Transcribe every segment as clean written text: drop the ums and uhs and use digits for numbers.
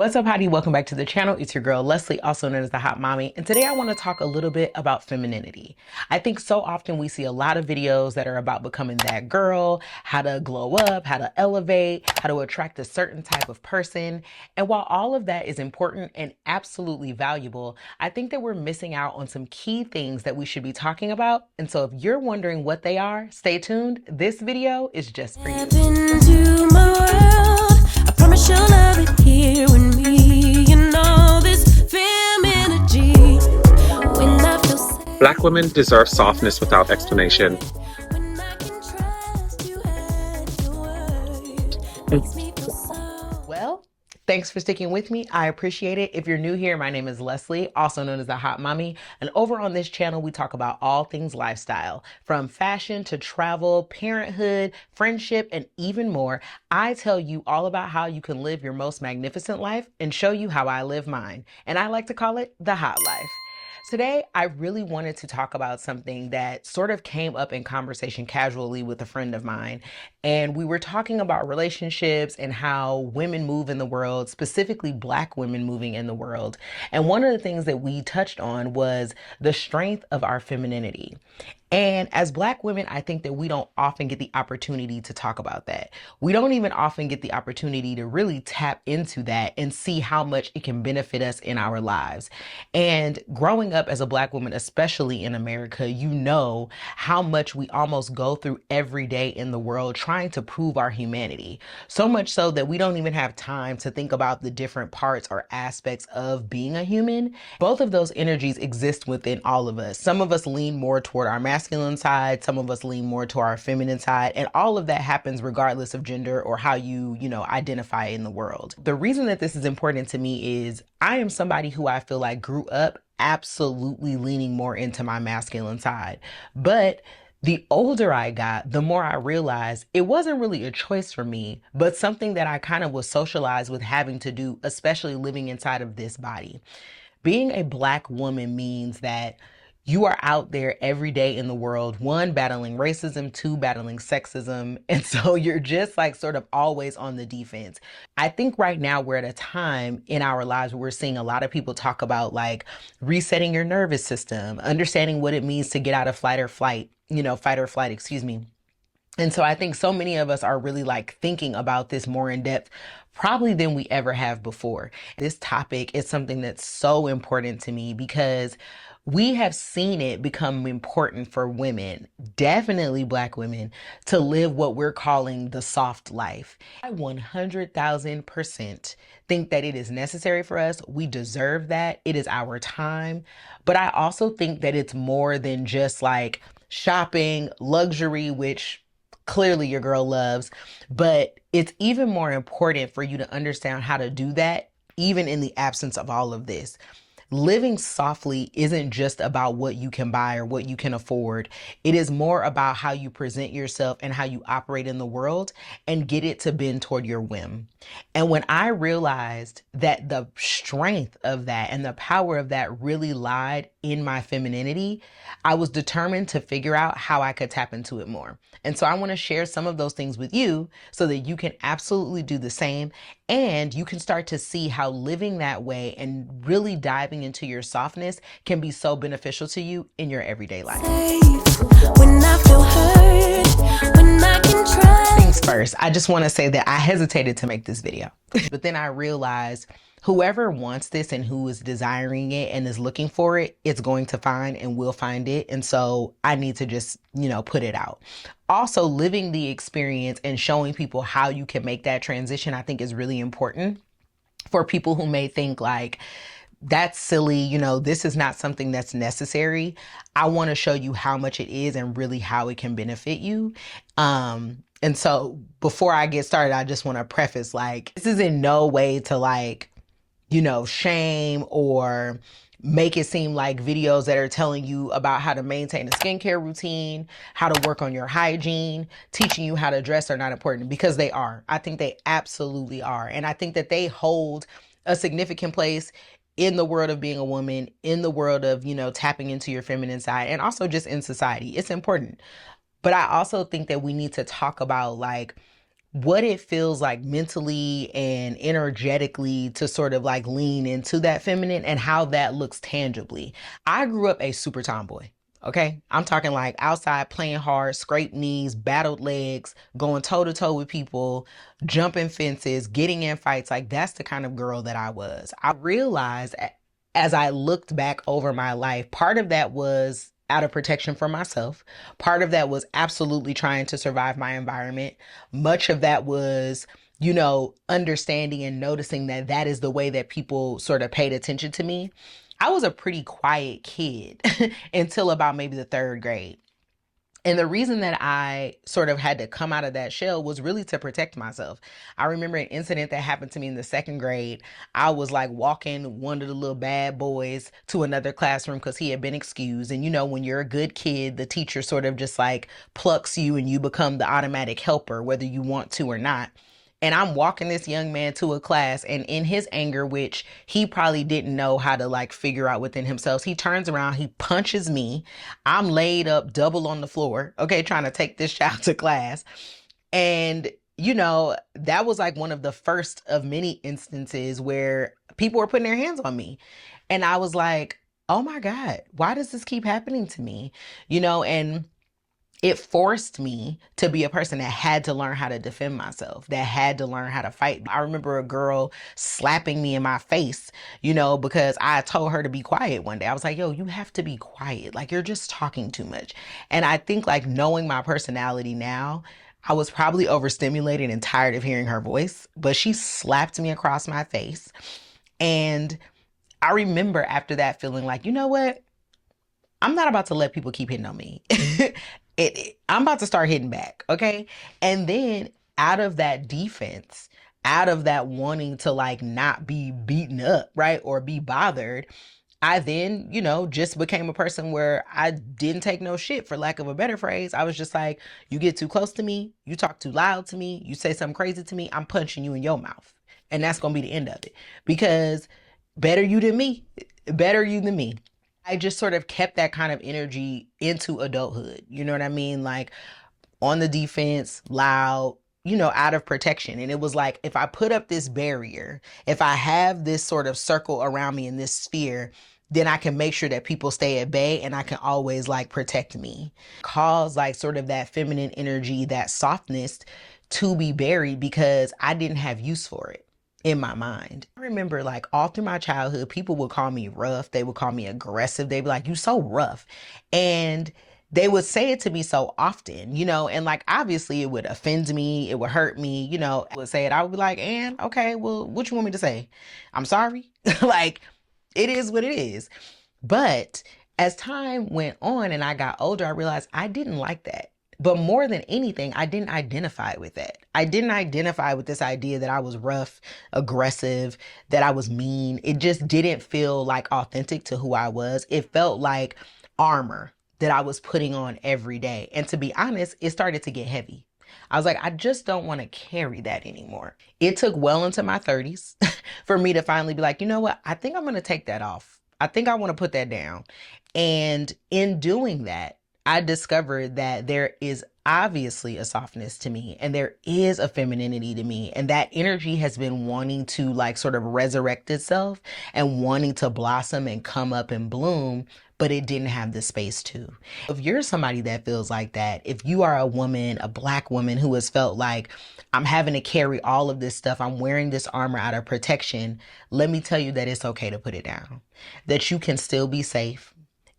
What's up, Heidi? Welcome back to the channel. It's your girl, Leslie, also known as the Hot Mommy. And today I want to talk a little bit about femininity. I think so often we see a lot of videos that are about becoming that girl, how to glow up, how to elevate, how to attract a certain type of person. And while all of that is important and absolutely valuable, I think that we're missing out on some key things that we should be talking about. And so if you're wondering what they are, stay tuned. This video is just for you. Black women deserve softness without explanation. Well, thanks for sticking with me. I appreciate it. If you're new here, my name is Leslie, also known as the Hot Mommy. And over on this channel, we talk about all things lifestyle, from fashion to travel, parenthood, friendship, and even more. I tell you all about how you can live your most magnificent life and show you how I live mine. And I like to call it the hot life. Today, I really wanted to talk about something that sort of came up in conversation casually with a friend of mine. And we were talking about relationships and how women move in the world, specifically Black women moving in the world. And one of the things that we touched on was the strength of our femininity. And as Black women, I think that we don't often get the opportunity to talk about that. We don't even often get the opportunity to really tap into that and see how much it can benefit us in our lives. And growing up as a Black woman, especially in America, you know how much we almost go through every day in the world trying to prove our humanity. So much so that we don't even have time to think about the different parts or aspects of being a human. Both of those energies exist within all of us. Some of us lean more toward our masculine side, some of us lean more to our feminine side, and all of that happens regardless of gender or how you identify in the world. The reason that this is important to me is I am somebody who I feel like grew up absolutely leaning more into my masculine side. But the older I got, the more I realized it wasn't really a choice for me, but something that I kind of was socialized with having to do, especially living inside of this body. Being a Black woman means that you are out there every day in the world, one, battling racism, two, battling sexism. And so you're just like sort of always on the defense. I think right now we're at a time in our lives where we're seeing a lot of people talk about like resetting your nervous system, understanding what it means to get out of fight or flight, excuse me. And so I think so many of us are really like thinking about this more in depth, probably than we ever have before. This topic is something that's so important to me because we have seen it become important for women, definitely Black women, to live what we're calling the soft life. I 100,000% think that it is necessary for us. We deserve that. It is our time. But I also think that it's more than just like shopping, luxury, which clearly your girl loves, but it's even more important for you to understand how to do that, even in the absence of all of this. Living softly isn't just about what you can buy or what you can afford. It is more about how you present yourself and how you operate in the world and get it to bend toward your whim. And when I realized that the strength of that and the power of that really lied in my femininity, I was determined to figure out how I could tap into it more. And so I want to share some of those things with you so that you can absolutely do the same. And you can start to see how living that way and really diving into your softness can be so beneficial to you in your everyday life. Things first, I just want to say that I hesitated to make this video, but then I realized whoever wants this and who is desiring it and is looking for it, it's going to find and will find it. And so I need to just, put it out. Also, living the experience and showing people how you can make that transition, I think is really important for people who may think like, that's silly, this is not something that's necessary. I want to show you how much it is and really how it can benefit you. And so before I get started, I just want to preface like, this is in no way to like, shame or make it seem like videos that are telling you about how to maintain a skincare routine, how to work on your hygiene, teaching you how to dress are not important, because they are. I think they absolutely are. And I think that they hold a significant place in the world of being a woman, in the world of, tapping into your feminine side, and also just in society. It's important. But I also think that we need to talk about like what it feels like mentally and energetically to sort of like lean into that feminine and how that looks tangibly. I grew up a super tomboy. Okay. I'm talking like outside playing hard, scraped knees, battled legs, going toe to toe with people, jumping fences, getting in fights. Like that's the kind of girl that I was. I realized as I looked back over my life, part of that was out of protection for myself. Part of that was absolutely trying to survive my environment. Much of that was, understanding and noticing that that is the way that people sort of paid attention to me. I was a pretty quiet kid until about maybe the third grade. And the reason that I sort of had to come out of that shell was really to protect myself. I remember an incident that happened to me in the second grade. I was like walking one of the little bad boys to another classroom because he had been excused. And when you're a good kid, the teacher sort of just like plucks you and you become the automatic helper, whether you want to or not. And I'm walking this young man to a class, and in his anger, which he probably didn't know how to like figure out within himself, he turns around, he punches me. I'm laid up double on the floor, okay, trying to take this child to class. And that was like one of the first of many instances where people were putting their hands on me. And I was like, oh my God, why does this keep happening to me? And it forced me to be a person that had to learn how to defend myself, that had to learn how to fight. I remember a girl slapping me in my face, because I told her to be quiet one day. I was like, yo, you have to be quiet. Like, you're just talking too much. And I think like knowing my personality now, I was probably overstimulated and tired of hearing her voice, but she slapped me across my face. And I remember after that feeling like, you know what? I'm not about to let people keep hitting on me. I'm about to start hitting back, okay? And then out of that defense, out of that wanting to like not be beaten up, right? Or be bothered, I then, just became a person where I didn't take no shit, for lack of a better phrase. I was just like, you get too close to me, you talk too loud to me, you say something crazy to me, I'm punching you in your mouth. And that's going to be the end of it. Because better you than me, better you than me. I just sort of kept that kind of energy into adulthood. You know what I mean? Like on the defense, loud, out of protection. And it was like, if I put up this barrier, if I have this sort of circle around me in this sphere, then I can make sure that people stay at bay and I can always like protect me. Cause like sort of that feminine energy, that softness to be buried because I didn't have use for it in my mind. I remember like all through my childhood, people would call me rough. They would call me aggressive. They'd be like, you so rough. And they would say it to me so often, and like, obviously it would offend me. It would hurt me, I would say it. I would be like, and okay, well, what you want me to say? I'm sorry. Like, it is what it is. But as time went on and I got older, I realized I didn't like that. But more than anything, I didn't identify with that. I didn't identify with this idea that I was rough, aggressive, that I was mean. It just didn't feel like authentic to who I was. It felt like armor that I was putting on every day. And to be honest, it started to get heavy. I was like, I just don't want to carry that anymore. It took well into my 30s for me to finally be like, you know what? I think I'm going to take that off. I think I want to put that down. And in doing that, I discovered that there is obviously a softness to me and there is a femininity to me. And that energy has been wanting to like sort of resurrect itself and wanting to blossom and come up and bloom, but it didn't have the space to. If you're somebody that feels like that, if you are a woman, a Black woman who has felt like I'm having to carry all of this stuff, I'm wearing this armor out of protection, let me tell you that it's okay to put it down, that you can still be safe,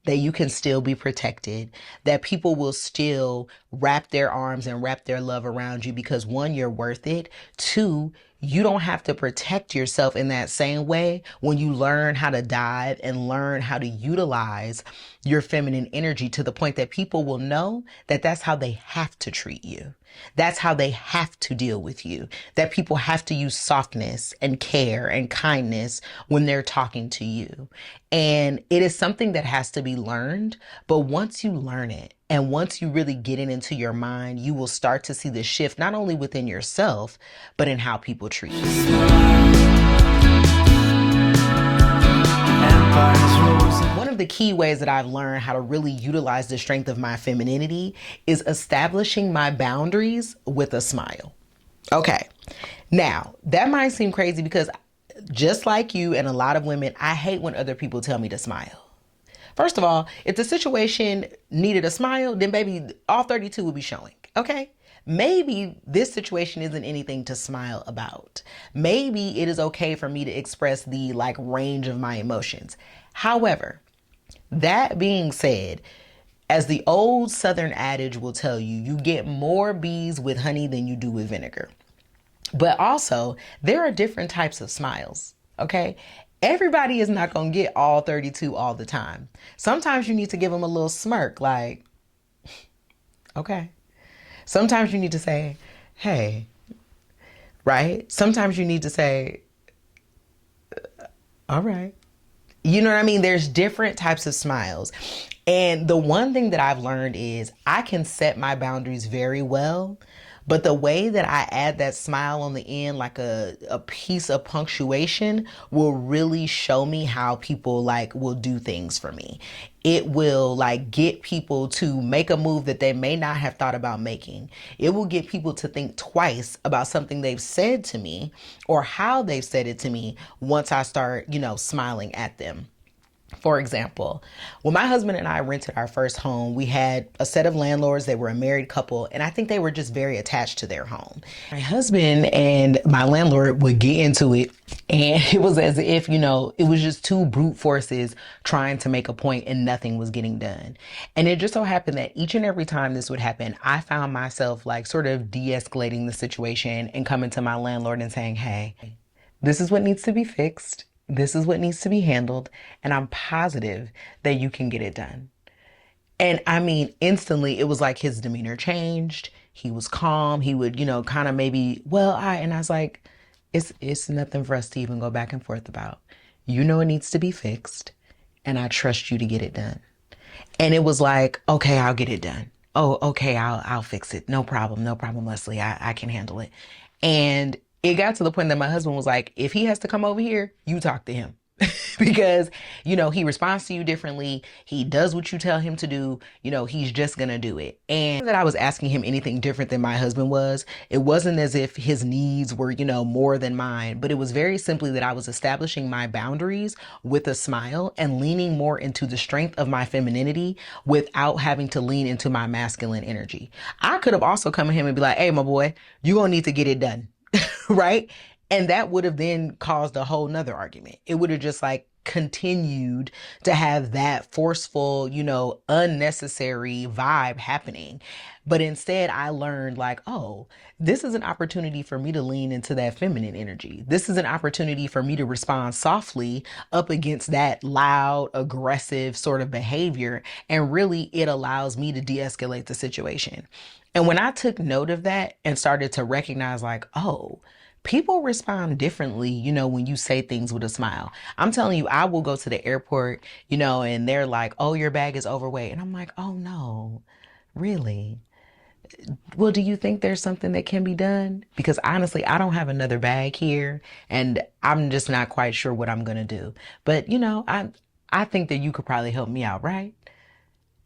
that you can still be protected, that people will still wrap their arms and wrap their love around you because one, you're worth it. Two, you don't have to protect yourself in that same way when you learn how to dive and learn how to utilize your feminine energy to the point that people will know that that's how they have to treat you. That's how they have to deal with you, that people have to use softness and care and kindness when they're talking to you. And it is something that has to be learned. But once you learn it and once you really get it into your mind, you will start to see the shift, not only within yourself, but in how people treat you. One of the key ways that I've learned how to really utilize the strength of my femininity is establishing my boundaries with a smile. Okay. Now, that might seem crazy because just like you and a lot of women, I hate when other people tell me to smile. First of all, if the situation needed a smile, then baby, all 32 would be showing. Okay? Maybe this situation isn't anything to smile about. Maybe it is okay for me to express the like range of my emotions. However, that being said, as the old Southern adage will tell you, you get more bees with honey than you do with vinegar. But also, there are different types of smiles, okay? Everybody is not going to get all 32 all the time. Sometimes you need to give them a little smirk, like, okay. Sometimes you need to say, hey, right? Sometimes you need to say, all right. You know what I mean? There's different types of smiles. And the one thing that I've learned is I can set my boundaries very well, but the way that I add that smile on the end, like a piece of punctuation, will really show me how people like will do things for me. It will like get people to make a move that they may not have thought about making. It will get people to think twice about something they've said to me or how they've said it to me once I start, smiling at them. For example, when my husband and I rented our first home, we had a set of landlords. They were a married couple, and I think they were just very attached to their home. My husband and my landlord would get into it, and it was as if, it was just two brute forces trying to make a point and nothing was getting done. And it just so happened that each and every time this would happen, I found myself like sort of de-escalating the situation and coming to my landlord and saying, hey, this is what needs to be fixed. This is what needs to be handled. And I'm positive that you can get it done. And I mean, instantly, it was like his demeanor changed. He was calm. He would, kind of maybe, and I was like, it's nothing for us to even go back and forth about. You know, it needs to be fixed. And I trust you to get it done. And it was like, okay, I'll get it done. Oh, okay, I'll fix it. No problem. No problem, Leslie. I can handle it. And it got to the point that my husband was like, if he has to come over here, you talk to him. Because, he responds to you differently. He does what you tell him to do. He's just going to do it. And that I was asking him anything different than my husband was. It wasn't as if his needs were, more than mine, but it was very simply that I was establishing my boundaries with a smile and leaning more into the strength of my femininity without having to lean into my masculine energy. I could have also come to him and be like, hey, my boy, you're going to need to get it done. Right? And that would have then caused a whole nother argument. It would have just like continued to have that forceful, unnecessary vibe happening. But instead I learned like, oh, this is an opportunity for me to lean into that feminine energy. This is an opportunity for me to respond softly up against that loud, aggressive sort of behavior. And really it allows me to de-escalate the situation. And when I took note of that and started to recognize like, oh, people respond differently, when you say things with a smile. I'm telling you, I will go to the airport, and they're like, oh, your bag is overweight. And I'm like, oh no, really? Well, do you think there's something that can be done? Because honestly, I don't have another bag here and I'm just not quite sure what I'm going to do. But, I think that you could probably help me out, right?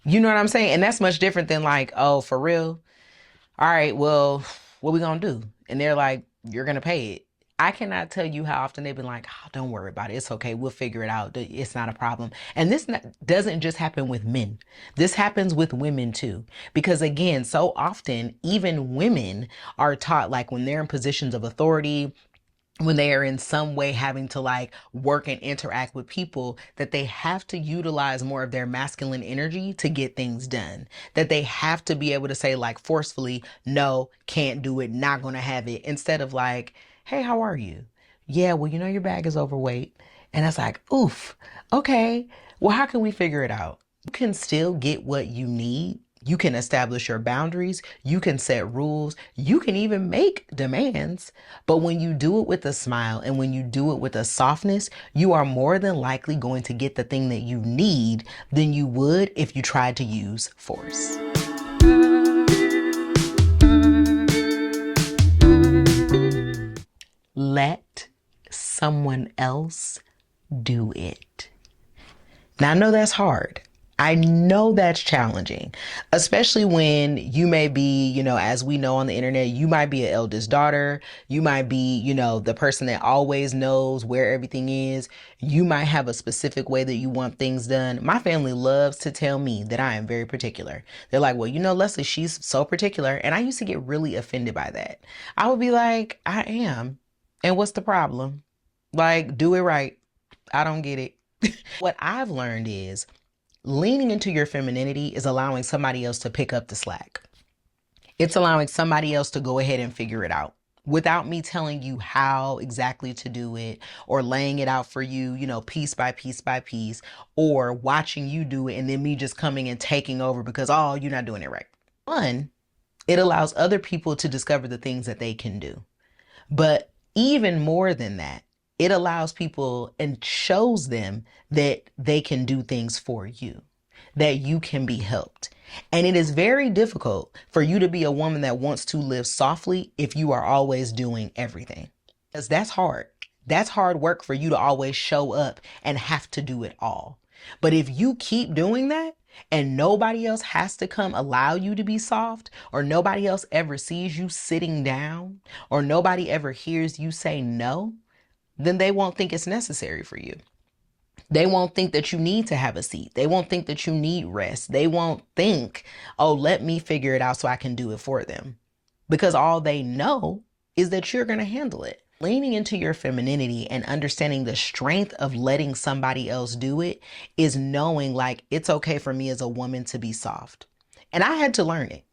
You know what I'm saying? And that's much different than like, oh, for real? All right, well, what we gonna do? And they're like, you're gonna pay it. I cannot tell you how often they've been like, oh, don't worry about it. It's okay. We'll figure it out. It's not a problem. And this doesn't just happen with men. This happens with women too. Because again, so often, even women are taught like when they're in positions of authority, when they are in some way having to like work and interact with people, that they have to utilize more of their masculine energy to get things done, that they have to be able to say like forcefully, no, can't do it, not going to have it, instead of like, hey, how are you? Yeah, well, your bag is overweight. And it's like, oof, okay, well, how can we figure it out? You can still get what you need. You can establish your boundaries. You can set rules. You can even make demands. But when you do it with a smile and when you do it with a softness, you are more than likely going to get the thing that you need than you would if you tried to use force. Let someone else do it. Now, I know that's hard. I know that's challenging, especially when you may be, as we know on the internet, you might be an eldest daughter. You might be, the person that always knows where everything is. You might have a specific way that you want things done. My family loves to tell me that I am very particular. They're like, well, Leslie, she's so particular. And I used to get really offended by that. I would be like, I am. And what's the problem? Like, do it right. I don't get it. What I've learned is, leaning into your femininity is allowing somebody else to pick up the slack. It's allowing somebody else to go ahead and figure it out without me telling you how exactly to do it or laying it out for you, piece by piece by piece, or watching you do it and then me just coming and taking over because, oh, you're not doing it right. One, it allows other people to discover the things that they can do. But even more than that, it allows people and shows them that they can do things for you, that you can be helped. And it is very difficult for you to be a woman that wants to live softly if you are always doing everything. Because that's hard. That's hard work for you to always show up and have to do it all. But if you keep doing that, and nobody else has to come allow you to be soft, or nobody else ever sees you sitting down, or nobody ever hears you say no, then they won't think it's necessary for you. They won't think that you need to have a seat. They won't think that you need rest. They won't think, oh, let me figure it out so I can do it for them. Because all they know is that you're going to handle it. Leaning into your femininity and understanding the strength of letting somebody else do it is knowing like it's okay for me as a woman to be soft. And I had to learn it.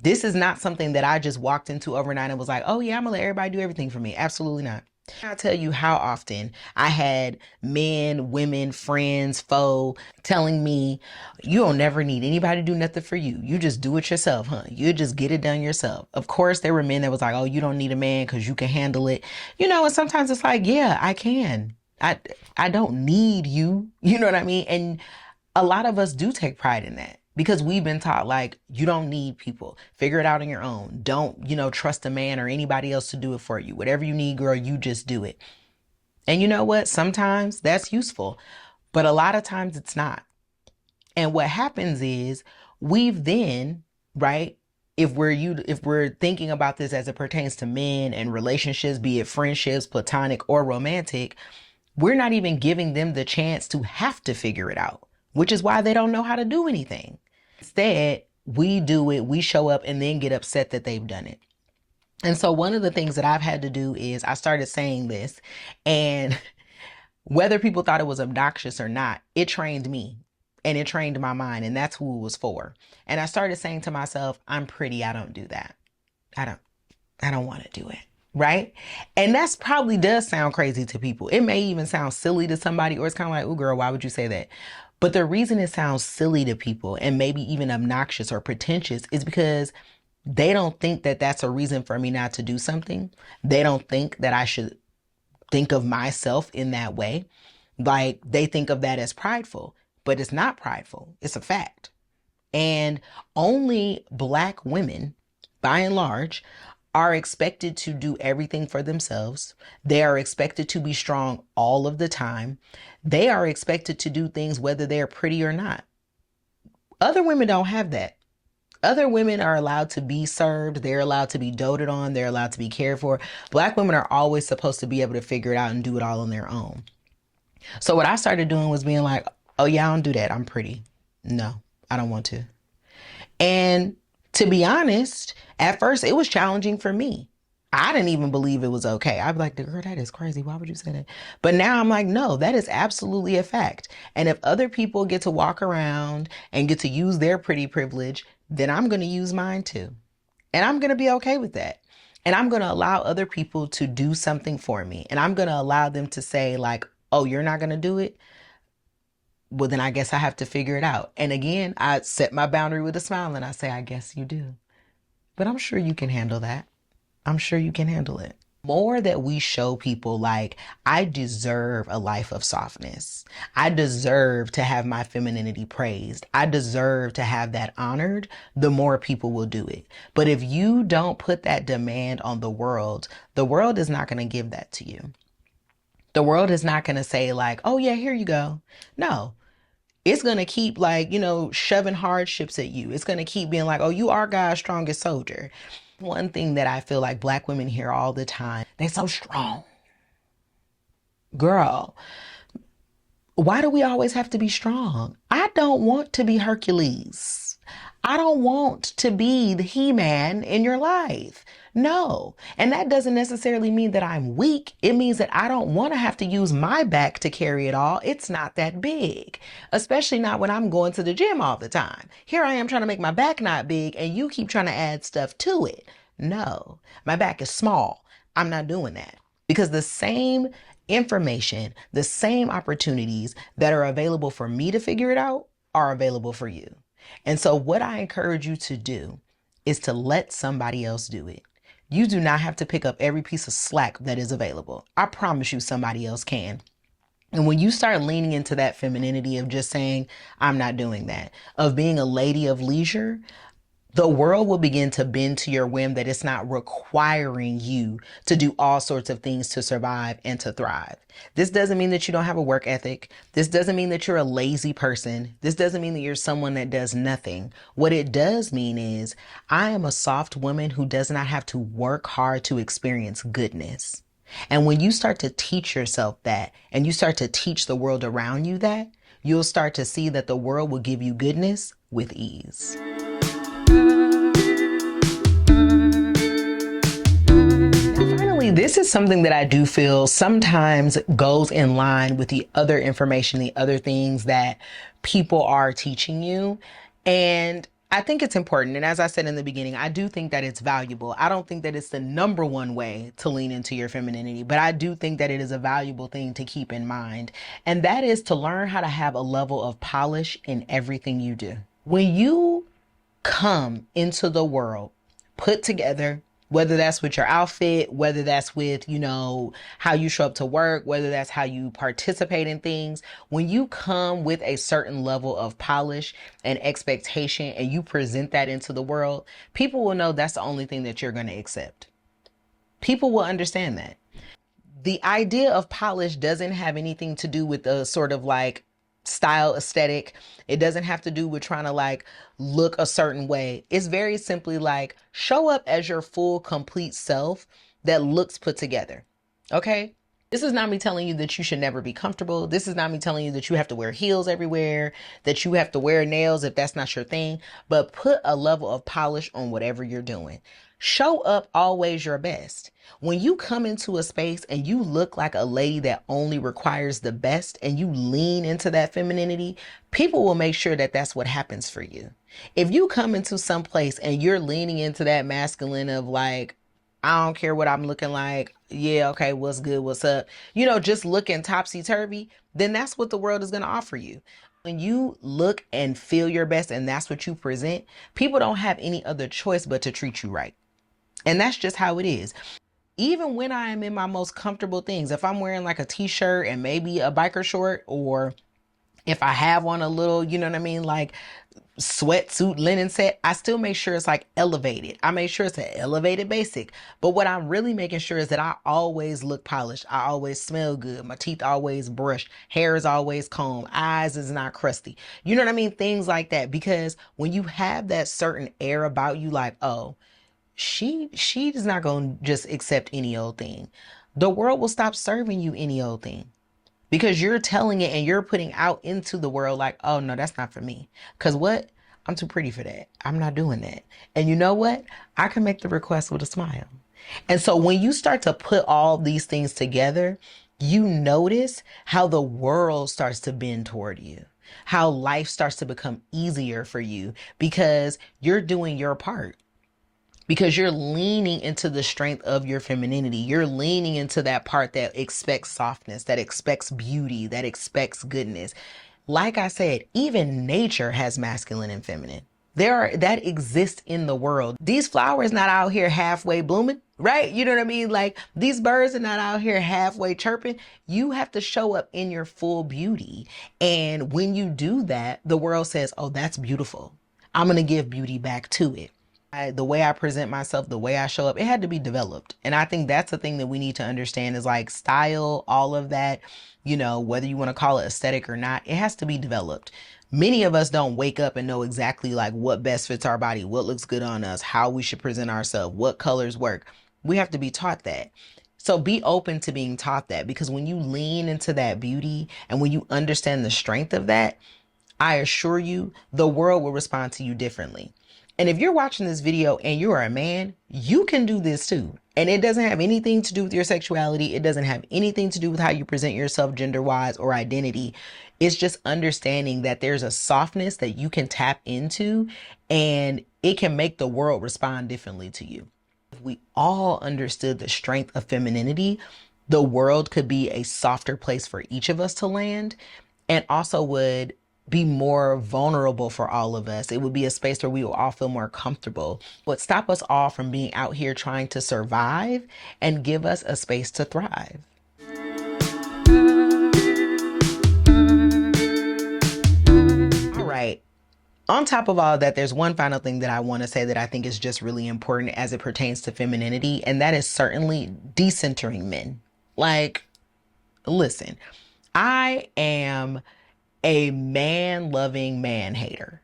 This is not something that I just walked into overnight and was like, oh yeah, I'm gonna let everybody do everything for me. Absolutely not. I'll tell you how often I had men, women, friends, foe telling me, you don't never need anybody to do nothing for you. You just do it yourself, huh? You just get it done yourself. Of course, there were men that was like, oh, you don't need a man because you can handle it. And sometimes it's like, yeah, I can. I don't need you. You know what I mean? And a lot of us do take pride in that. Because we've been taught like, you don't need people. Figure it out on your own. Don't, trust a man or anybody else to do it for you. Whatever you need, girl, you just do it. And you know what? Sometimes that's useful, but a lot of times it's not. And what happens is we've then, right? If we're thinking about this as it pertains to men and relationships, be it friendships, platonic or romantic, we're not even giving them the chance to have to figure it out, which is why they don't know how to do anything. Instead, we do it, we show up and then get upset that they've done it. And so one of the things that I've had to do is I started saying this, and whether people thought it was obnoxious or not, it trained me and it trained my mind, and that's who it was for. And I started saying to myself, I'm pretty, I don't do that. I don't want to do it. Right? And that's probably does sound crazy to people. It may even sound silly to somebody, or it's kind of like, oh girl, why would you say that? But the reason it sounds silly to people and maybe even obnoxious or pretentious is because they don't think that that's a reason for me not to do something. They don't think that I should think of myself in that way. Like they think of that as prideful, but it's not prideful. It's a fact. And only Black women, by and large, are expected to do everything for themselves. They are expected to be strong all of the time. They are expected to do things whether they're pretty or not. Other women don't have that. Other women are allowed to be served. They're allowed to be doted on. They're allowed to be cared for. Black women are always supposed to be able to figure it out and do it all on their own. So what I started doing was being like, oh yeah, I don't do that. I'm pretty. No, I don't want to. And to be honest, at first it was challenging for me. I didn't even believe it was okay. I'd be like, girl, that is crazy. Why would you say that? But now I'm like, no, that is absolutely a fact. And if other people get to walk around and get to use their pretty privilege, then I'm going to use mine too. And I'm going to be okay with that. And I'm going to allow other people to do something for me. And I'm going to allow them to say like, oh, you're not going to do it? Well, then I guess I have to figure it out. And again, I set my boundary with a smile and I say, I guess you do. But I'm sure you can handle that. I'm sure you can handle it. More that we show people like, I deserve a life of softness. I deserve to have my femininity praised. I deserve to have that honored, the more people will do it. But if you don't put that demand on the world is not going to give that to you. The world is not going to say like, oh yeah, here you go. No. It's going to keep like, shoving hardships at you. It's going to keep being like, oh, you are God's strongest soldier. One thing that I feel like Black women hear all the time, they're so strong. Girl, why do we always have to be strong? I don't want to be Hercules. I don't want to be the He-Man in your life. No. And that doesn't necessarily mean that I'm weak. It means that I don't want to have to use my back to carry it all. It's not that big, especially not when I'm going to the gym all the time. Here I am trying to make my back not big and you keep trying to add stuff to it. No, my back is small. I'm not doing that because the same information, the same opportunities that are available for me to figure it out are available for you. And so what I encourage you to do is to let somebody else do it. You do not have to pick up every piece of slack that is available. I promise you somebody else can. And when you start leaning into that femininity of just saying, I'm not doing that, of being a lady of leisure, the world will begin to bend to your whim that it's not requiring you to do all sorts of things to survive and to thrive. This doesn't mean that you don't have a work ethic. This doesn't mean that you're a lazy person. This doesn't mean that you're someone that does nothing. What it does mean is I am a soft woman who does not have to work hard to experience goodness. And when you start to teach yourself that and you start to teach the world around you that, you'll start to see that the world will give you goodness with ease. Finally, this is something that I do feel sometimes goes in line with the other information, the other things that people are teaching you. And I think it's important. And as I said in the beginning, I do think that it's valuable. I don't think that it's the number one way to lean into your femininity, but I do think that it is a valuable thing to keep in mind. And that is to learn how to have a level of polish in everything you do. When you come into the world put together, whether that's with your outfit, whether that's with, how you show up to work, whether that's how you participate in things, when you come with a certain level of polish and expectation and you present that into the world, people will know that's the only thing that you're going to accept. People will understand that. The idea of polish doesn't have anything to do with the sort of like style aesthetic. It doesn't have to do with trying to like look a certain way. It's very simply like show up as your full, complete self that looks put together. Okay? This is not me telling you that you should never be comfortable. This is not me telling you that you have to wear heels everywhere, that you have to wear nails if that's not your thing, but put a level of polish on whatever you're doing. Show up always your best. When you come into a space and you look like a lady that only requires the best and you lean into that femininity, people will make sure that that's what happens for you. If you come into some place and you're leaning into that masculine of like, I don't care what I'm looking like. Yeah, okay, what's good, what's up? Just looking topsy-turvy, then that's what the world is going to offer you. When you look and feel your best and that's what you present, people don't have any other choice but to treat you right. And that's just how it is. Even when I am in my most comfortable things, if I'm wearing like a t-shirt and maybe a biker short, or if I have on a little, like sweatsuit linen set, I still make sure it's like elevated. I make sure it's an elevated basic. But what I'm really making sure is that I always look polished. I always smell good. My teeth always brushed. Hair is always combed. Eyes is not crusty. You know what I mean? Things like that. Because when you have that certain air about you, like, oh, she is not going to just accept any old thing. The world will stop serving you any old thing because you're telling it and you're putting out into the world like, oh no, that's not for me. Because what? I'm too pretty for that. I'm not doing that. And you know what? I can make the request with a smile. And so when you start to put all these things together, you notice how the world starts to bend toward you, how life starts to become easier for you because you're doing your part. Because you're leaning into the strength of your femininity. You're leaning into that part that expects softness, that expects beauty, that expects goodness. Like I said, even nature has masculine and feminine. That exists in the world. These flowers not out here halfway blooming, right? You know what I mean? Like these birds are not out here halfway chirping. You have to show up in your full beauty. And when you do that, the world says, oh, that's beautiful. I'm going to give beauty back to it. The way I present myself, the way I show up, it had to be developed. And I think that's the thing that we need to understand is like style, all of that, whether you want to call it aesthetic or not, it has to be developed. Many of us don't wake up and know exactly like what best fits our body, what looks good on us, how we should present ourselves, what colors work. We have to be taught that. So be open to being taught that, because when you lean into that beauty and when you understand the strength of that, I assure you, the world will respond to you differently. And if you're watching this video and you're a man, you can do this too. And it doesn't have anything to do with your sexuality. It doesn't have anything to do with how you present yourself gender-wise or identity. It's just understanding that there's a softness that you can tap into and it can make the world respond differently to you. If we all understood the strength of femininity, the world could be a softer place for each of us to land, and also would be more vulnerable for all of us. It would be a space where we will all feel more comfortable. What stop us all from being out here trying to survive and give us a space to thrive. All right. On top of all of that, there's one final thing that I want to say that I think is just really important as it pertains to femininity, and that is certainly decentering men. Like, listen, I am a man-loving man-hater.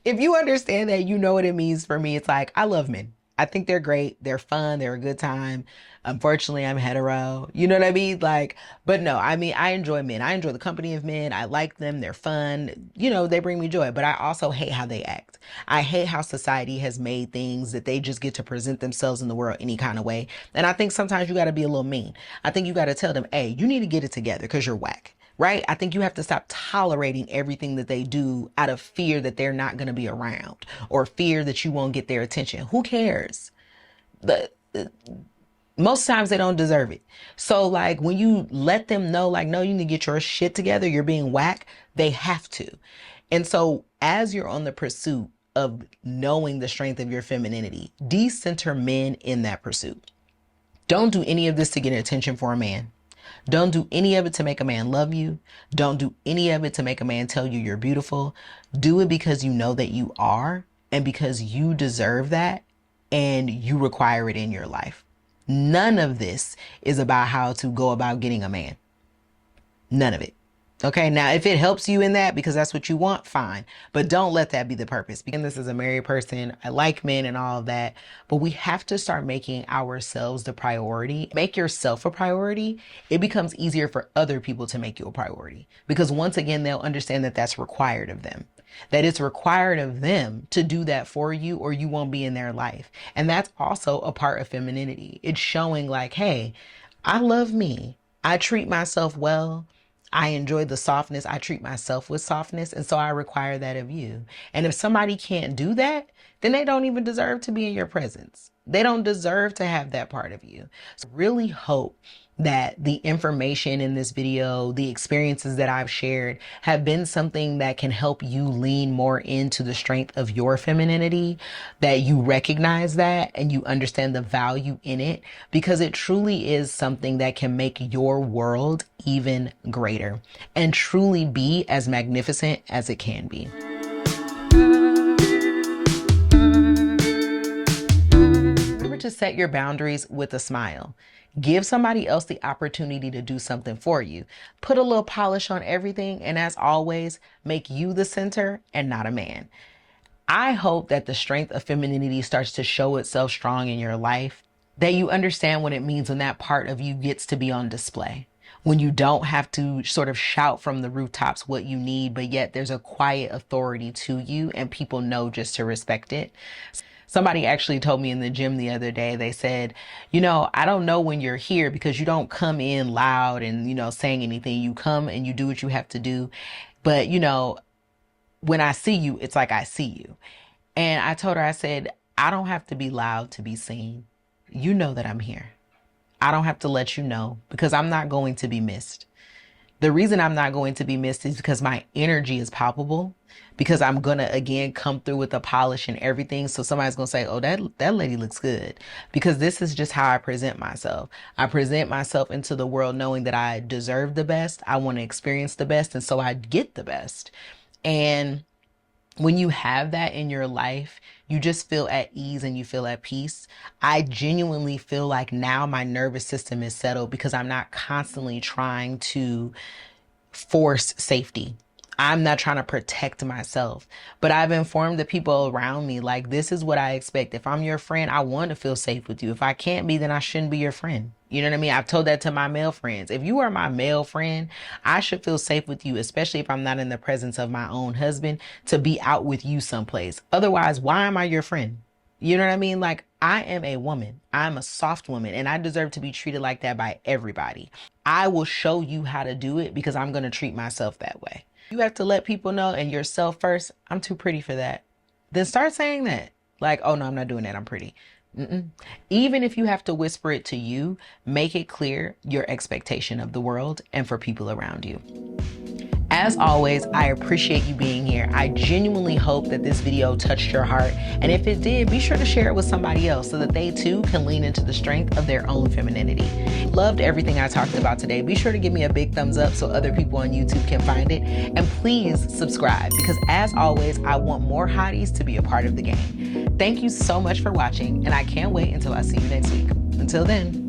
If you understand that, you know what it means for me. It's like, I love men. I think they're great. They're fun. They're a good time. Unfortunately, I'm hetero. You know what I mean? Like, but no, I mean, I enjoy men. I enjoy the company of men. I like them. They're fun. They bring me joy. But I also hate how they act. I hate how society has made things that they just get to present themselves in the world any kind of way. And I think sometimes you got to be a little mean. I think you got to tell them, hey, you need to get it together because you're whack. Right? I think you have to stop tolerating everything that they do out of fear that they're not going to be around or fear that you won't get their attention. Who cares? Most times they don't deserve it. So like when you let them know, like, no, you need to get your shit together, you're being whack, they have to. And so as you're on the pursuit of knowing the strength of your femininity, decenter men in that pursuit. Don't do any of this to get attention for a man. Don't do any of it to make a man love you. Don't do any of it to make a man tell you you're beautiful. Do it because you know that you are and because you deserve that and you require it in your life. None of this is about how to go about getting a man. None of it. Okay, now if it helps you in that because that's what you want, fine. But don't let that be the purpose. Because this is a married person. I like men and all of that. But we have to start making ourselves the priority. Make yourself a priority. It becomes easier for other people to make you a priority. Because once again, they'll understand that that's required of them. That it's required of them to do that for you or you won't be in their life. And that's also a part of femininity. It's showing like, hey, I love me. I treat myself well. I enjoy the softness. I treat myself with softness. And so I require that of you. And if somebody can't do that, then they don't even deserve to be in your presence. They don't deserve to have that part of you. So really hope that the information in this video, the experiences that I've shared have been something that can help you lean more into the strength of your femininity, that you recognize that and you understand the value in it, because it truly is something that can make your world even greater and truly be as magnificent as it can be. Remember to set your boundaries with a smile. Give somebody else the opportunity to do something for you. Put a little polish on everything, and as always, make you the center and not a man. I hope that the strength of femininity starts to show itself strong in your life, that you understand what it means when that part of you gets to be on display, when you don't have to sort of shout from the rooftops what you need, but yet there's a quiet authority to you and people know just to respect it. Somebody actually told me in the gym the other day, they said, I don't know when you're here because you don't come in loud and, saying anything. You come and you do what you have to do. But, when I see you, it's like I see you. And I told her, I said, I don't have to be loud to be seen. You know that I'm here. I don't have to let you know because I'm not going to be missed. The reason I'm not going to be missed is because my energy is palpable, because I'm going to, again, come through with the polish and everything. So somebody's going to say, oh, that lady looks good, because this is just how I present myself. I present myself into the world knowing that I deserve the best. I want to experience the best. And so I get the best. And when you have that in your life, you just feel at ease and you feel at peace. I genuinely feel like now my nervous system is settled because I'm not constantly trying to force safety. I'm not trying to protect myself, but I've informed the people around me, like, this is what I expect. If I'm your friend, I want to feel safe with you. If I can't be, then I shouldn't be your friend. You know what I mean? I've told that to my male friends. If you are my male friend, I should feel safe with you, especially if I'm not in the presence of my own husband, to be out with you someplace. Otherwise, why am I your friend? You know what I mean? Like, I am a woman. I'm a soft woman, and I deserve to be treated like that by everybody. I will show you how to do it because I'm going to treat myself that way. You have to let people know, and yourself first, I'm too pretty for that. Then start saying that. Like, oh no, I'm not doing that. I'm pretty. Even if you have to whisper it to you, make it clear your expectation of the world and for people around you. As always, I appreciate you being here. I genuinely hope that this video touched your heart. And if it did, be sure to share it with somebody else so that they too can lean into the strength of their own femininity. Loved everything I talked about today. Be sure to give me a big thumbs up so other people on YouTube can find it. And please subscribe because as always, I want more hotties to be a part of the game. Thank you so much for watching, and I can't wait until I see you next week. Until then.